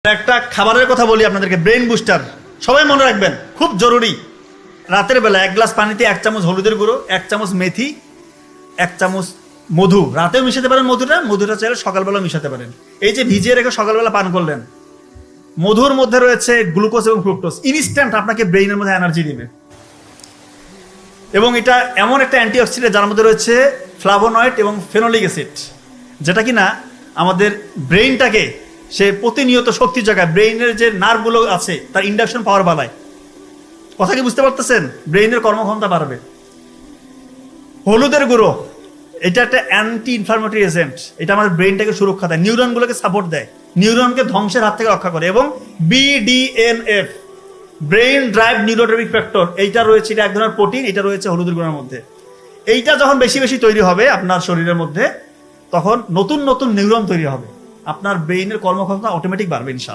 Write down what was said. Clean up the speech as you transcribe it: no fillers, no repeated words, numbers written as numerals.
একটা খাবারের কথা বলি আপনাদেরকে, ব্রেন বুস্টার। সবাই মনে রাখবেন, খুব জরুরি। রাতের বেলা 1 গ্লাস পানিতে 1 চামচ হলুদের গুঁড়ো, 1 চামচ মেথি, 1 চামচ মধু। রাতেও মিশাতে পারেন মধুটা চাইলে সকালবেলা মিশাতে পারেন। এই যে ভিজিয়ে রেখে সকালবেলা পান করলেন, মধুর মধ্যে রয়েছে গ্লুকোজ এবং ফ্রুক্টোজ, ইনস্ট্যান্ট আপনাকে ব্রেইনের মধ্যে এনার্জি দিবে। এবং এটা এমন একটা অ্যান্টিঅক্সিডেন্ট যার মধ্যে রয়েছে ফ্লাভোনয়েড এবং ফেনোলিক অ্যাসিড, যেটা কিনা আমাদের ব্রেইনটাকে সে প্রতিনিয়ত শক্তি জায়গায়, ব্রেইনের যে নার্ভগুলো আছে তার ইন্ডাকশন পাওয়ার বাড়ায়। কথা কি বুঝতে পারতেছেন? ব্রেইনের কর্মক্ষমতা বাড়বে। হলুদের গুঁড়ো, এটা একটা অ্যান্টি ইনফ্লামেটরি এজেন্ট। এটা আমাদের ব্রেইনটাকে সুরক্ষা দেয়, নিউরনগুলোকে সাপোর্ট দেয়, নিউরনকে ধ্বংসের হাত থেকে রক্ষা করে। এবং BDNF, brain drive neurotrophic factor, এইটা রয়েছে, এটা এক ধরনের প্রোটিন, এটা রয়েছে হলুদের গুঁড়োর মধ্যে। এইটা যখন বেশি বেশি তৈরি হবে আপনার শরীরের মধ্যে, তখন নতুন নতুন নিউরন তৈরি হবে, আপনার ব্রেইনের কর্মক্ষমতা অটোমেটিক বাড়বে ইনশাআল্লাহ।